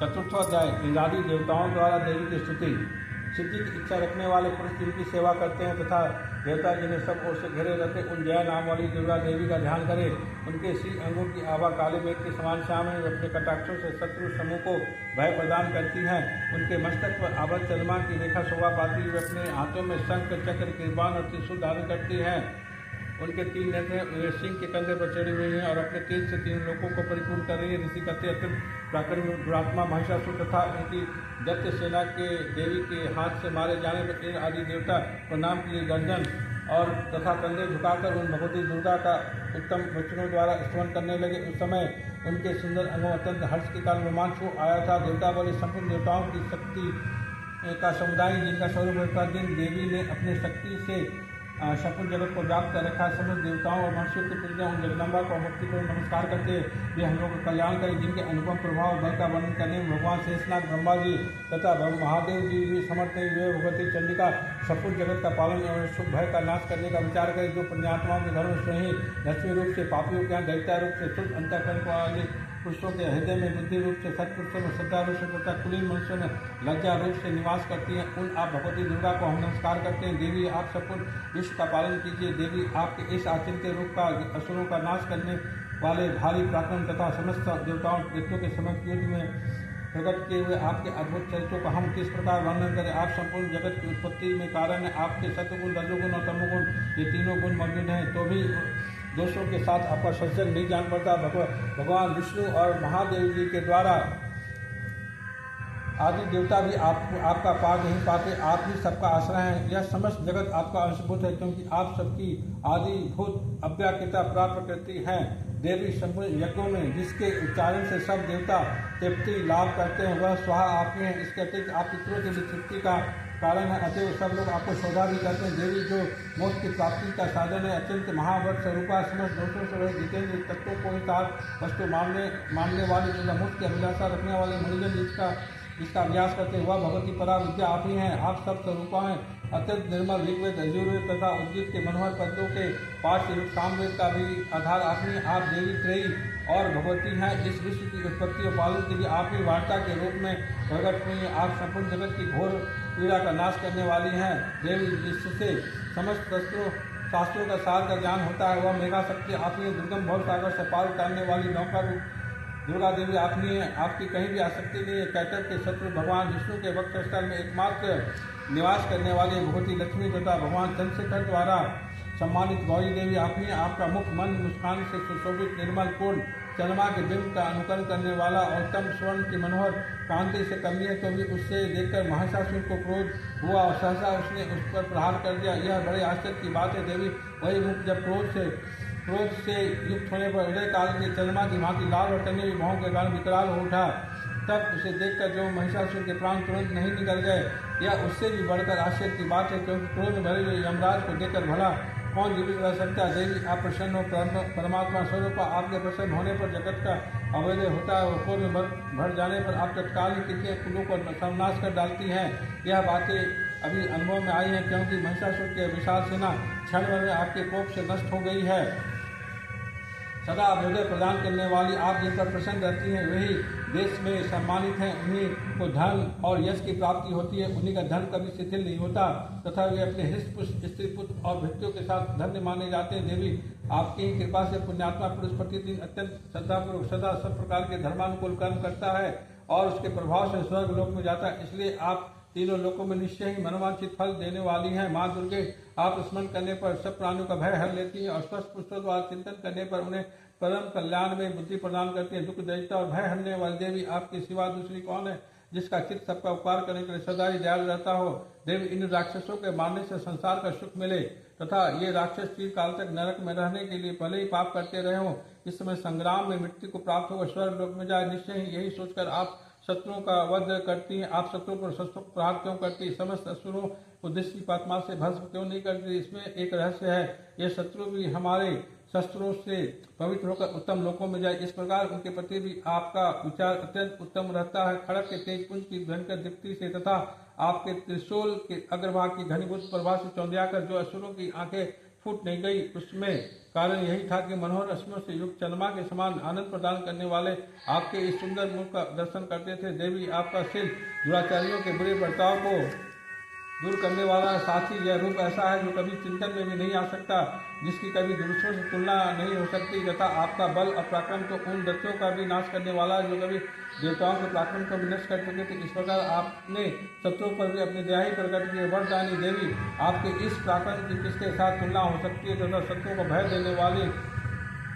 चतुर्थोध्याय इंद्रादि देवताओं द्वारा देवी की स्तुति। सिद्धि की इच्छा रखने वाले पुरुष जिनकी सेवा करते हैं तथा देवता जिन्हें सब ओर से घेरे रहते उन जया नाम वाली दुर्गा देवी का ध्यान करें। उनके सी अंगों की आभा काले मेघ के समान श्याम है। अपने कटाक्षों से शत्रु समूह को भय प्रदान करती हैं। उनके मस्तक पर आभा चंद्रमा की रेखा शोभा पाती हुए अपने हाथों में शंख चक्र कृपाण और त्रिशूल धारण करती हैं। उनके 3 नेत्र वे सिंह के कंधे पर चढ़ी हुई हैं और अपने तेज से 3 लोगों को परिपूर्ण कर रही है। ऋषि कहते अत्यंत प्राकृतिक दुरात्मा महिषासुर तथा उनकी दैत्य सेना के देवी के हाथ से मारे जाने पर इंद्र आदि देवता प्रणाम के लिए गर्दन और तथा कंधे झुकाकर उन भगवती दुर्गा का उत्तम वचनों द्वारा स्तवन करने लगे। उस समय उनके सुंदर अंगों अत्यंत हर्ष के कारण रोमांच हो आया था। देवता बोले संपूर्ण देवताओं की शक्ति का समुदाय जिनका स्वरूप का दिन देवी ने अपने शक्ति से संपूर्ण जगत को व्याप्त कर रखा। समस्त देवताओं और मनुष्यों के पुण्य उन जगदम्बा को भक्ति को नमस्कार करते वे हम लोग का कल्याण करें। जिनके अनुपम प्रभाव बल का वर्णन करने में भगवान शेषनाग ब्रह्मा जी तथा महादेव जी भी समर्थ नहीं। वे भगवती चंडिका संपूर्ण जगत का पालन और शुभ भय का नाश करने का विचार करें। जो पुण्यात्माओं के धर्म से ही लक्ष्मी रूप से, पापियों के यहाँ दैत्या रूप से, शुद्ध अंतःकरण वाले पुरुषों के हृदय में बुद्धि रूप से, सत्पुरुषों में श्रद्धा रूप से तथा कुलीन मनुष्यों में लज्जा रूप से निवास करती हैं उन आप भगवती दुर्गा को हम नमस्कार करते हैं। देवी आप संपूर्ण विश्व का पालन कीजिए। देवी आपके इस आचिंत्य रूप का असुरों का नाश करने वाले भारी पराक्रम तथा समस्त देवताओं व्यक्तियों के समस्त युद्ध में प्रकट किए हुए आपके अद्भुत चरित्रों का हम किस प्रकार वर्णन करें। आप संपूर्ण जगत की उत्पत्ति में कारण है। आपके सत्वगुण, रजोगुण और तमोगुण ये तीनों गुण मौजूद हैं तो भी दोषों के साथ आपका संसर्ग नहीं जान पड़ता। भगवान विष्णु और महादेव जी के द्वारा आदि देवता भी आपका पार नहीं पाते। आप ही सबका आश्रय हैं। यह समस्त जगत आपका अंशभूत है क्योंकि आप सबकी आदिभूत अव्याकृता प्राप्त प्रकृति हैं। देवी संपूर्ण यज्ञों में जिसके उच्चारण से सब देवता तृप्ति लाभ करते हैं वह स्वाहा आप ही हैं। इसके अतिरिक्त आप पितरों की भी तृप्ति का कारण है। अतएव सब लोग आपको शोधा भी करते हैं। देवी जो मोक्ष की प्राप्ति का साधन है, अत्यंत महाव्रत स्वरूपा, समस्त दोषों से रहित जितेंद्र तत्वों को साथ वस्तु मानने वाले तथा मोक्ष की अभिलाषा रखने वाले मनुजन इसका अभ्यास करते हुआ भगवती परा विद्या आप ही हैं। आप सब स्वरूपा हैं। अत्यंत निर्मल ऋग्वेद, यजुर्वेद तथा उद्गीत के मनोहर पद्यों के 5 रूप सामवेद का भी आधार आप ही। आप देवी त्रयी और भगवती हैं। इस विश्व की उत्पत्ति और पालन के लिए आप ही वार्ता के रूप में प्रकट हुई। आप संपूर्ण जगत की घोर पीड़ा का नाश करने वाली हैं। देवी जिससे समस्त शास्त्रों का सार का ज्ञान होता है वह मेघा शक्ति आप ही। दुर्गम भव सागर से पार उतारने वाली नौका रूप दुर्गा देवी आप ही हैं। आपकी कहीं भी आसक्ति नहीं है। कैटव के शत्रु भगवान विष्णु के वक्षस्थल में एकमात्र निवास करने वाले भगवती लक्ष्मी तथा भगवान चंद्रशेखर द्वारा सम्मानित गौरी देवी आप ही। आपका मुख मन मुस्कान से सुशोभित निर्मल पूर्ण चंद्रमा के बिंब का अनुकरण करने वाला और उत्तम स्वर्ण की मनोहर कांति से कमी है तो भी उससे देखकर महिषासुर को क्रोध हुआ और सहसा उसने उस पर प्रहार कर दिया। यह बड़े आश्चर्य की बात है। देवी वही मुख जब क्रोध से युक्त होने पर उदय काल के चंद्रमा की भांति लाल और टंगे हुए भावों के कारण विकराल हो उठा। तब उसे देखकर जो महिषासुर के प्राण तुरंत नहीं निकल गए यह उससे भी बढ़कर आश्चर्य की बात है क्योंकि क्रोध में भरे हुए यमराज को देखकर भला कौन जीवित रह सकता है। देवी आप प्रसन्न हो। परमात्मा स्वरूप आपके प्रसन्न होने पर जगत का अवैध होता है। क्रोध में भर जाने पर आप तत्काल ही कितने कुलों को सर्वनाश कर डालती हैं। यह बातें अभी अनुभव में आई हैं क्योंकि महिषासुर के विशाल सेना क्षण भर में आपके कोप से नष्ट हो गई है। सदा अभ्युदय प्रदान करने वाली आप जिन पर प्रसन्न रहती हैं वही देश में सम्मानित हैं। उन्हीं को धन और यश की प्राप्ति होती है। उन्हीं का धन कभी शिथिल नहीं होता तथा वे अपने हृष्ट पुष्ट स्त्री पुत्र और भृत्यों के साथ धन्य माने जाते हैं। देवी आपकी ही कृपा से पुण्यात्मा पुरुष प्रतिदिन अत्यंत श्रद्धापूर्वक सदा सब प्रकार के धर्मानुकूल कर्म करता है और उसके प्रभाव से स्वर्ग लोक में जाता है। इसलिए आप तीनों लोकों में निश्चय ही मनोवांछित फल देने वाली हैं। माँ दुर्गे आप स्मरण करने पर सब प्राणियों का भय हर लेती हैं और स्वस्थ पुरुषों द्वारा चिंतन करने पर उन्हें परम कल्याण में बुद्धि प्रदान करती है। दुख दैत्यता और भय हरने वाली देवी आपके सिवा दूसरी कौन है जिसका चित्त सबका उपकार करने के लिए सदा ही दयालु रहता हो। देवी इन राक्षसों के मारने से संसार का सुख मिले तथा ये राक्षस चिर काल तक नरक में रहने के लिए भले ही पाप करते रहे हों इस समय संग्राम में मृत्यु को प्राप्त होकर स्वर्ग लोक में जाए। निश्चय ही यही सोचकर आप शत्रुओं का वध करती हैं। आप शत्रुओं पर शस्त्रों प्रहार क्यों करती है? समस्त असुरों को दृष्टि पात्मा से भस्म क्यों नहीं करती? इसमें एक रहस्य है। ये शत्रु भी हमारे शस्त्रों से पवित्र होकर उत्तम लोकों में जाए। इस प्रकार उनके प्रति भी आपका विचार अत्यंत उत्तम रहता है। खड़ग के तेज पुंज की भयंकर दीप्ति से तथा आपके त्रिशूल के अग्रभाग की घनीभूत प्रभा से चौंधियाकर जो असुरों की आंखें फूट नहीं गई। उसमें कारण यही था कि मनोहर रश्मियों से युक्त चंद्रमा के समान आनंद प्रदान करने वाले आपके इस सुंदर मुख का दर्शन करते थे। देवी, आपका सिर दुराचारियों के बुरे बर्ताव को दूर करने वाला साथी, यह रूप ऐसा है जो कभी चिंतन में भी नहीं आ सकता, जिसकी कभी दूसरों से तुलना नहीं हो सकती, तथा आपका बल और पराक्रम तो उन दैत्यों का भी नाश करने वाला है जो कभी देवताओं के पराक्रम को भी नष्ट कर चुके थे। इस प्रकार आपने शत्रुओं पर भी अपनी दया ही प्रकट की। वरदानी देवी, आपके इस पराक्रम की किसके साथ तुलना हो सकती है तथा शत्रुओं को भय देने वाली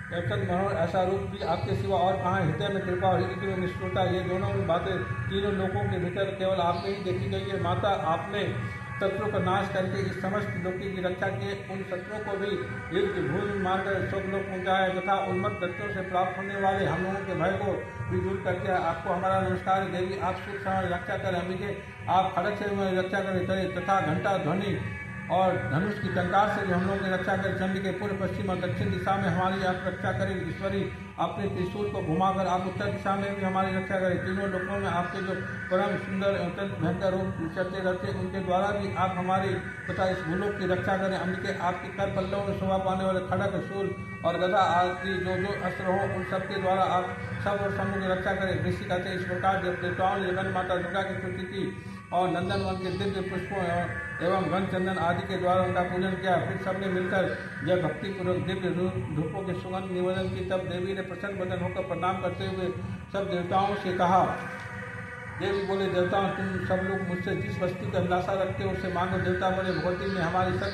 कैप्टन मनोहर ऐसा रूप भी आपके सिवा और कहाँ। हृदय में कृपा और हृदय में निष्ठुरता, ये दोनों बातें तीनों लोगों के भीतर केवल आप में ही देखी गई है। माता, आपने शत्रुओं का नाश करके इस समस्त लोकी की रक्षा किए, उन शत्रुओं को भी युद्ध भूमि में मारकर स्वर्गलोक पहुंचाया तथा उन्मत्त दैत्यों से प्राप्त होने वाले हम लोगों के भय को भी दूर करके आपको हमारा नमस्कार है। देवी, आप सुख समय रक्षा करें। अम्बिके, आप खड़क से हमारी रक्षा करें तथा घंटा ध्वनि और धनुष की टंकार से भी हम लोगों की रक्षा करें। चंडी के पूर्व, पश्चिम और दक्षिण दिशा में हमारी आप रक्षा करें। ईश्वरी, अपने त्रिशूल को घुमाकर आप उत्तर दिशा में भी हमारी रक्षा करें। तीनों लोकों में आपके जो परम सुंदर अत्यंत भयंकर रूप चलते रहते हैं, उनके द्वारा भी आप हमारी तथा इस भूलोक की रक्षा करें। अम्बिके, आपके कर पल्लवों में शोभा पाने वाले खड़क, शूल और गदा आदि जो अस्त्र हो, उन सबके द्वारा आप सब और समूह की रक्षा करें। ऋषि कहते इस प्रकार जब देवताओं ने जगन माता दुर्गा की स्तुति की और नंदन वन के दिव्य पुष्पों एवं गंध चंदन आदि के द्वारा उनका पूजन किया, फिर सबने मिलकर जब भक्तिपूर्वक दिव्य धूपों के सुगंध निवेदन की, तब देवी ने प्रसन्न वदन होकर प्रणाम करते हुए सब देवताओं से कहा। देवी बोले, देवताओं, तुम सब लोग मुझसे जिस वस्तु की अभिलाषा रखते हो उसे मांगो। देवता बोले, भगवती ने हमारी सब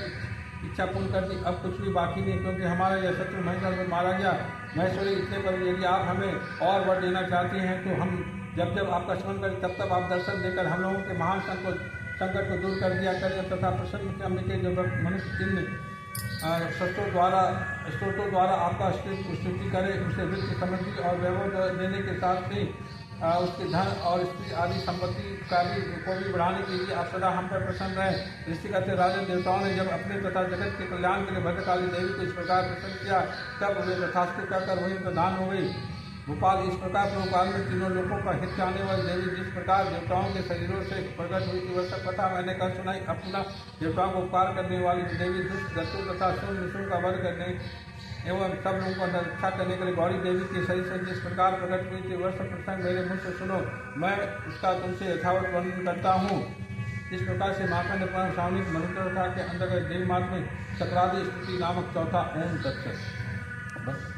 इच्छा पूर्ण कर दी, अब कुछ भी बाकी नहीं, क्योंकि हमारा यह शत्रु महेंद्र में मारा गया। महेश्वरी, इतने पर यदि आप हमें और वर देना चाहती हैं तो हम जब जब आपका स्मरण करें तब तब आप दर्शन देकर हम लोगों के महान संकट को दूर कर दिया करें तथा प्रसन्न अम्बिके जो मनुष्य इन स्त्रोतों द्वारा आपका स्तुति करे, उसे वित्त, समृद्धि और वैभव देने के साथ ही उसके धन और स्त्री आदि संपत्ति को भी बढ़ाने के लिए आप सदा हम पर प्रसन्न रहें। ऋषि कहते, राजन, देवताओं ने जब अपने तथा जगत के कल्याण के लिए भद्रकाली देवी को इस प्रकार प्रसन्न किया, तब वे तथास्तु कहकर वही प्रदान हो गई। भोपाल, इस प्रकार प्रभुपाल में तीनों लोगों का हित चाहने वाली देवी जिस प्रकार देवताओं के शरीरों से प्रकट हुई थी, वह सब कथा मैंने कल सुनाई। अब पुनः देवताओं को उपकार करने वाली देवी दुष्ट दैत्यों तथा शुभ निशुओं का वध करने एवं सब लोगों को रक्षा करने के लिए गौरी देवी के शरीर से जिस प्रकार प्रकट हुई थी, वह सब प्रसंग मेरे मुझ से सुनो, मैं उसका तुमसे यथावत वर्णन करता हूँ। इस प्रकार से माखंड पुराण सावनिक मनुष्य के अंतर्गत देवी मात में चक्रादि स्तुति नामक चौथा ओम तत्सत।